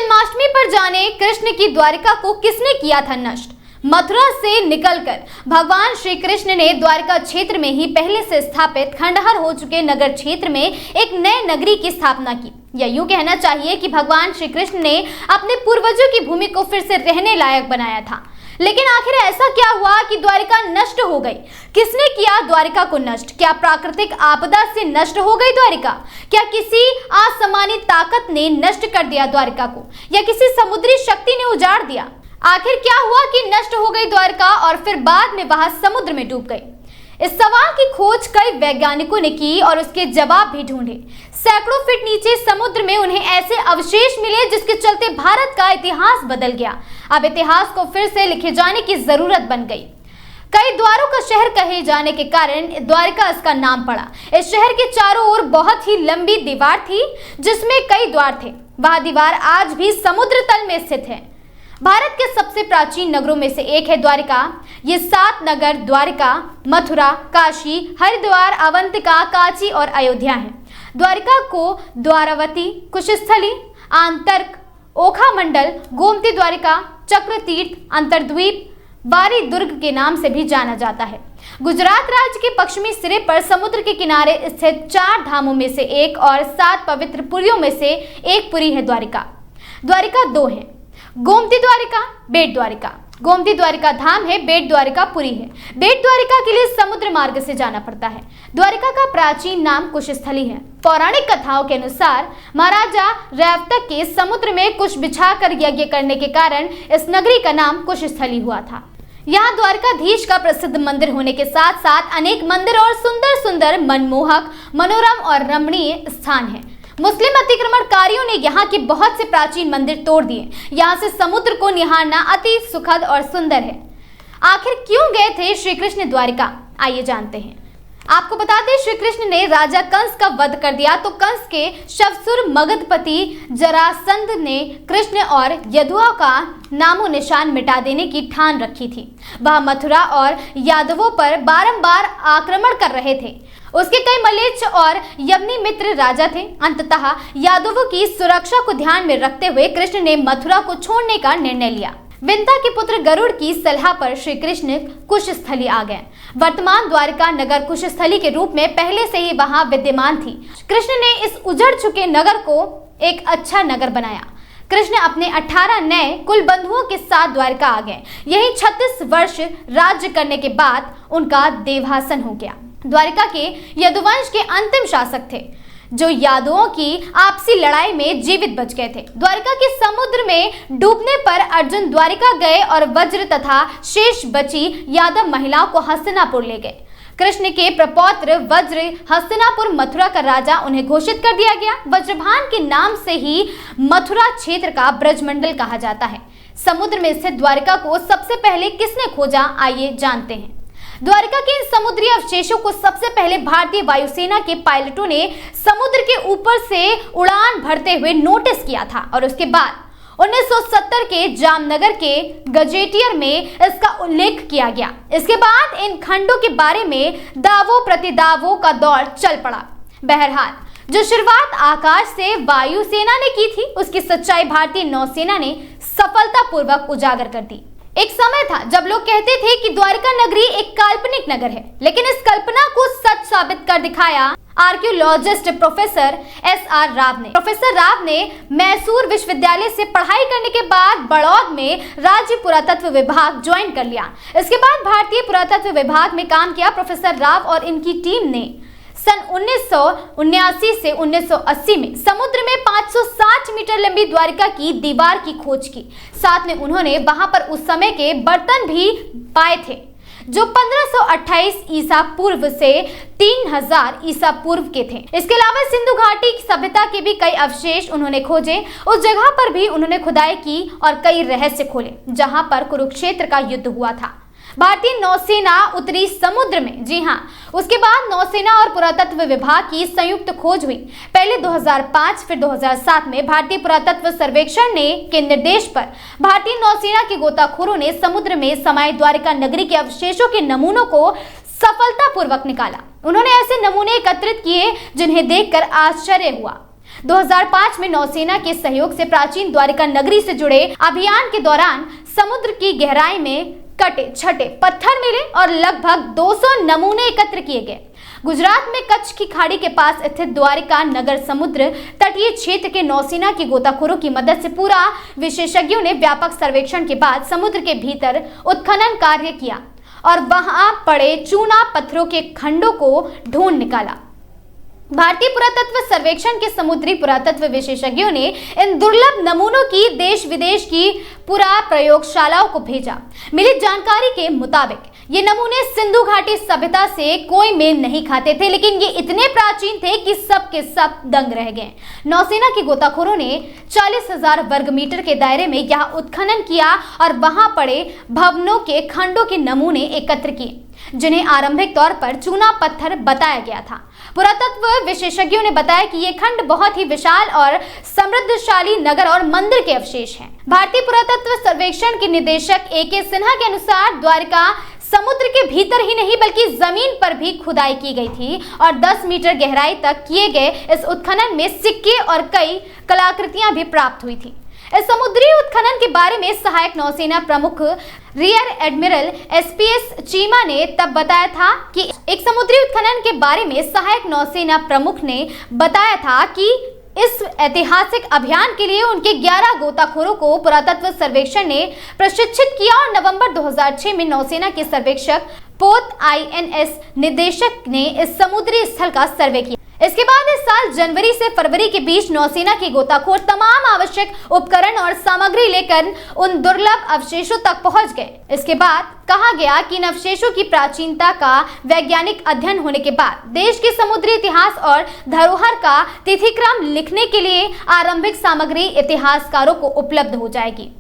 जन्माष्टमी पर जाने कृष्ण की द्वारिका को किसने किया था नष्ट। मथुरा से निकलकर भगवान श्री कृष्ण ने द्वारिका क्षेत्र में ही पहले से स्थापित खंडहर हो चुके नगर क्षेत्र में एक नए नगरी की स्थापना की। या यूं कहना चाहिए कि भगवान श्री कृष्ण ने अपने पूर्वजों की भूमि को फिर से रहने लायक बनाया था। लेकिन आखिर ऐसा क्या हुआ कि द्वारिका नष्ट हो गई? किसने किया द्वारिका को नष्ट? क्या प्राकृतिक आपदा से नष्ट हो गई द्वारिका? क्या किसी असमानित ताकत ने नष्ट कर दिया द्वारिका को, या किसी समुद्री शक्ति ने उजाड़ दिया? आखिर क्या हुआ कि नष्ट हो गई द्वारिका और फिर बाद में वहां समुद्र में डूब गई? इस सवाल की खोज कई वैज्ञानिकों ने की और उसके जवाब भी ढूंढे। सैकड़ों फीट नीचे समुद्र में उन्हें ऐसे अवशेष मिले जिसके चलते भारत का इतिहास बदल गया। अब इतिहास को फिर से लिखे जाने की जरूरत बन गई। कई द्वारों का शहर कहे जाने के कारण द्वारिका इसका नाम पड़ा। इस शहर के चारों ओर बहुत ही लंबी दीवार थी जिसमें कई द्वार थे। वह दीवार आज भी समुद्र तल में स्थित है। भारत के सबसे प्राचीन नगरों में से एक है द्वारिका। ये 7 नगर द्वारिका, मथुरा, काशी, हरिद्वार, अवंतिका, कांची और अयोध्या हैं। द्वारिका को द्वारावती, कुशस्थली, आंतर्क, ओखा मंडल, गोमती द्वारिका, चक्रतीर्थ, अंतरद्वीप, बारी दुर्ग के नाम से भी जाना जाता है। गुजरात राज्य के पश्चिमी सिरे पर समुद्र के किनारे स्थित 4 धामों में से एक और 7 पवित्र पुरियों में से एक पुरी है द्वारिका। द्वारिका 2 है, गोमती द्वारिका, बेट द्वारिका। गोमती द्वारिका धाम है, बेट द्वारिका पुरी है। बेट द्वारिका के लिए समुद्र मार्ग से जाना पड़ता है। द्वारिका का प्राचीन नाम कुशस्थली है। पौराणिक कथाओं के अनुसार महाराजा रैवतक के समुद्र में कुश बिछाकर यज्ञ करने के कारण इस नगरी का नाम कुशस्थली हुआ था। यहाँ द्वारकाधीश का प्रसिद्ध मंदिर होने के साथ साथ अनेक मंदिर और सुंदर सुंदर, मनमोहक, मनोरम और रमणीय स्थान है। मुस्लिम अतिक्रमणकारियों ने यहाँ के बहुत से प्राचीन मंदिर तोड़ दिए। यहाँ से समुद्र को निहारना अति सुखद और सुंदर है। आखिर क्यों गए थे श्री कृष्ण द्वारिका? आइए जानते हैं। आपको बता दें, श्री कृष्ण ने राजा कंस का वध कर दिया तो कंस के शवसुर मगधपति जरासंध ने कृष्ण और यदुआ का नामो निशान मिटा देने की ठान रखी थी। वह मथुरा और यादवों पर बारंबार आक्रमण कर रहे थे। उसके कई मलेच्छ और यवनी मित्र राजा थे। अंततः यादवों की सुरक्षा को ध्यान में रखते हुए कृष्ण ने मथुरा को छोड़ने का निर्णय लिया। विंता के पुत्र गरुड़ की सलाह पर श्री कृष्ण कुशस्थली आ गए। वर्तमान द्वारिका नगर कुशस्थली के रूप में पहले से ही वहां विद्यमान थी। कृष्ण ने इस उजड़ चुके नगर को एक अच्छा नगर बनाया। कृष्ण अपने 18 नए कुल बंधुओं के साथ द्वारिका आ गए। यही 36 वर्ष राज्य करने के बाद उनका देवासन हो गया। द्वारिका के यदुवंश के अंतिम शासक थे जो यादवों की आपसी लड़ाई में जीवित बच गए थे। द्वारिका के समुद्र में डूबने पर अर्जुन द्वारिका गए और वज्र तथा शेष बची यादव महिलाओं को हस्तिनापुर ले गए। कृष्ण के प्रपौत्र वज्र हस्तिनापुर मथुरा का राजा उन्हें घोषित कर दिया गया। वज्रभान के नाम से ही मथुरा क्षेत्र का ब्रजमंडल कहा जाता है। समुद्र में स्थित द्वारिका को सबसे पहले किसने खोजा? आइए जानते हैं। द्वारिका के इन समुद्री अवशेषों को सबसे पहले भारतीय वायुसेना के पायलटों ने समुद्र के ऊपर से उड़ान भरते हुए नोटिस किया था और उसके बाद 1970 के जामनगर के गजेटियर में इसका उल्लेख किया गया। इसके बाद इन खंडों के बारे में दावों प्रतिदावों का दौर चल पड़ा। बहरहाल, जो शुरुआत आकाश से वायुसेना ने की थी उसकी सच्चाई भारतीय नौसेना ने सफलतापूर्वक उजागर कर दी। एक समय था जब लोग कहते थे कि द्वारिका नगरी एक काल्पनिक नगर है, लेकिन इस कल्पना को सच साबित कर दिखाया आर्कियोलॉजिस्ट प्रोफेसर एस.आर. राव ने। प्रोफेसर राव ने मैसूर विश्वविद्यालय से पढ़ाई करने के बाद बड़ौद में राज्य पुरातत्व विभाग ज्वाइन कर लिया। इसके बाद भारतीय पुरातत्व विभाग में काम किया। प्रोफेसर राव और इनकी टीम ने सन 1979 से 1980 में समुद्र में 560 मीटर लंबी द्वारिका की दीवार की खोज की। साथ में उन्होंने वहां पर उस समय के बर्तन भी पाए थे जो 1528 ईसा पूर्व से 3000 ईसा पूर्व के थे। इसके अलावा सिंधु घाटी की सभ्यता के भी कई अवशेष उन्होंने खोजे। उस जगह पर भी उन्होंने खुदाई की और कई रहस्य खोले जहां पर कुरुक्षेत्र का युद्ध हुआ था। भारतीय नौसेना उतरी समुद्र में। जी हाँ, उसके बाद नौसेना और पुरातत्व विभाग की संयुक्त खोज हुई। पहले 2005 फिर 2007 में भारतीय पुरातत्व सर्वेक्षण के निर्देश पर भारतीय नौसेना के गोताखोरों ने समुद्र में समाये द्वारिका नगरी के अवशेषों के नमूनों को सफलतापूर्वक निकाला। उन्होंने ऐसे नमूने एकत्रित किए जिन्हें देखकर आश्चर्य हुआ। 2005 में नौसेना के सहयोग से प्राचीन द्वारिका नगरी से जुड़े अभियान के दौरान समुद्र की गहराई में कटे छटे पत्थर मिले और लगभग 200 नमूने एकत्र किए गए। गुजरात में कच्छ की खाड़ी के पास स्थित द्वारिका नगर समुद्र तटीय क्षेत्र के नौसेना के गोताखोरों की मदद से पूरा विशेषज्ञों ने व्यापक सर्वेक्षण के बाद समुद्र के भीतर उत्खनन कार्य किया और वहां पड़े चूना पत्थरों के खंडों को ढूंढ निकाला। भारतीय पुरातत्व सर्वेक्षण के समुद्री पुरातत्व विशेषज्ञों ने इन दुर्लभ नमूनों की देश विदेश की पुरा प्रयोगशालाओं को भेजा। मिली जानकारी के मुताबिक ये नमूने सिंधु घाटी सभ्यता से कोई मेल नहीं खाते थे, लेकिन ये इतने प्राचीन थे कि सब के सब दंग रह गए। नौसेना के गोताखोरों ने 40,000 वर्ग मीटर के दायरे में यहाँ उत्खनन किया और वहां पड़े भवनों के खंडों के नमूने एकत्र किए, जिन्हें आरंभिक तौर पर चूना पत्थर बताया गया था। पुरातत्व विशेषज्ञों ने बताया कि ये खंड बहुत ही विशाल और समृद्धशाली नगर और मंदिर के अवशेष हैं। भारतीय पुरातत्व सर्वेक्षण के निदेशक A.K. सिन्हा के अनुसार द्वारिका समुद्र के भीतर ही नहीं बल्कि जमीन पर भी खुदाई की गई थी और 10 मीटर गहराई तक किए गए इस उत्खनन में सिक्के और कई कलाकृतियां भी प्राप्त हुई थी। इस समुद्री उत्खनन के बारे में सहायक नौसेना प्रमुख रियर एडमिरल SPS चीमा ने तब बताया था कि एक समुद्री उत्खनन के बारे में सहायक नौसेना प्रमुख ने बताया था कि इस ऐतिहासिक अभियान के लिए उनके 11 गोताखोरों को पुरातत्व सर्वेक्षण ने प्रशिक्षित किया और नवंबर 2006 में नौसेना के सर्वेक्षक पोत INS निदेशक ने इस समुद्री स्थल का सर्वे किया। इसके बाद इस साल जनवरी से फरवरी के बीच नौसेना के गोताखोर तमाम आवश्यक उपकरण और सामग्री लेकर उन दुर्लभ अवशेषों तक पहुंच गए। इसके बाद कहा गया कि इन अवशेषों की प्राचीनता का वैज्ञानिक अध्ययन होने के बाद देश के समुद्री इतिहास और धरोहर का तिथिक्रम लिखने के लिए आरंभिक सामग्री इतिहासकारों को उपलब्ध हो जाएगी।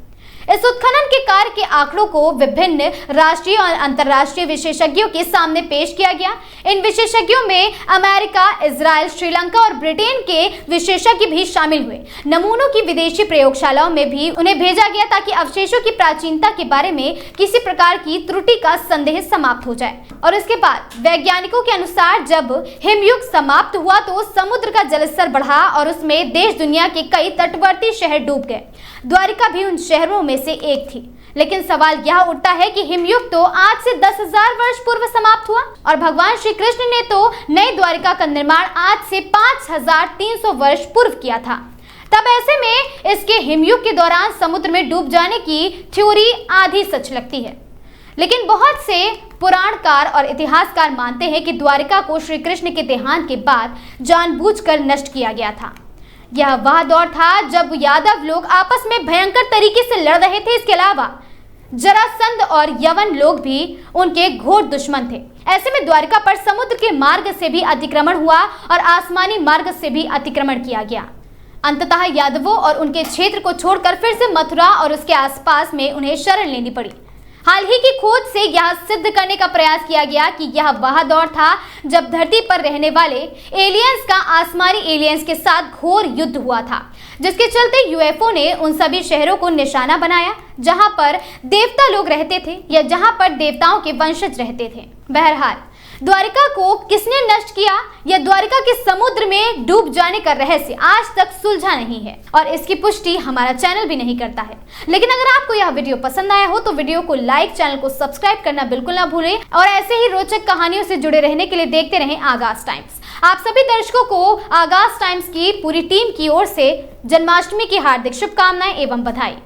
इस उत्खनन के कार्य के आंकड़ों को विभिन्न राष्ट्रीय और अंतर्राष्ट्रीय विशेषज्ञों के सामने पेश किया गया। इन विशेषज्ञों में अमेरिका, इजराइल, श्रीलंका और ब्रिटेन के विशेषज्ञ भी शामिल हुए। नमूनों की विदेशी प्रयोगशालाओं में भी उन्हें भेजा गया ताकि अवशेषों की प्राचीनता के बारे में किसी प्रकार की त्रुटि का संदेह समाप्त हो जाए। और इसके बाद वैज्ञानिकों के अनुसार जब हिमयुग समाप्त हुआ तो समुद्र का जलस्तर बढ़ा और उसमें देश दुनिया के कई तटवर्ती शहर डूब गए। द्वारिका भी उन शहरों में से एक थी। लेकिन सवाल यह उठता है कि हिमयुग तो आज से 10,000 वर्ष पूर्व समाप्त हुआ और भगवान श्री कृष्ण ने तो नई द्वारिका का निर्माण आज से 5,300 वर्ष पूर्व किया था। तब ऐसे में इसके हिमयुग के दौरान समुद्र में डूब जाने की थ्योरी आधी सच लगती है। लेकिन बहुत से पुराणकार और इतिहासकार मानते हैं कि द्वारिका को श्री कृष्ण के देहांत के बाद जानबूझकर नष्ट किया गया था। यह वह दौर था जब यादव लोग आपस में भयंकर तरीके से लड़ रहे थे। इसके अलावा जरासंध और यवन लोग भी उनके घोर दुश्मन थे। ऐसे में द्वारिका पर समुद्र के मार्ग से भी अतिक्रमण हुआ और आसमानी मार्ग से भी अतिक्रमण किया गया। अंततः यादवों और उनके क्षेत्र को छोड़कर फिर से मथुरा और उसके आसपास में उन्हें शरण लेनी पड़ी। हाल ही की खोज से यह सिद्ध करने का प्रयास किया गया कि यह वह दौर था जब धरती पर रहने वाले एलियंस का आसमानी एलियंस के साथ घोर युद्ध हुआ था, जिसके चलते UFO ने उन सभी शहरों को निशाना बनाया जहां पर देवता लोग रहते थे या जहां पर देवताओं के वंशज रहते थे। बहरहाल द्वारिका को किसने नष्ट किया या द्वारिका के समुद्र में डूब जाने का रहस्य आज तक सुलझा नहीं है और इसकी पुष्टि हमारा चैनल भी नहीं करता है। लेकिन अगर आपको यह वीडियो पसंद आया हो तो वीडियो को लाइक, चैनल को सब्सक्राइब करना बिल्कुल ना भूलें और ऐसे ही रोचक कहानियों से जुड़े रहने के लिए देखते रहें आगाज टाइम्स। आप सभी दर्शकों को आगाज टाइम्स की पूरी टीम की ओर से जन्माष्टमी की हार्दिक शुभकामनाएं एवं बधाई।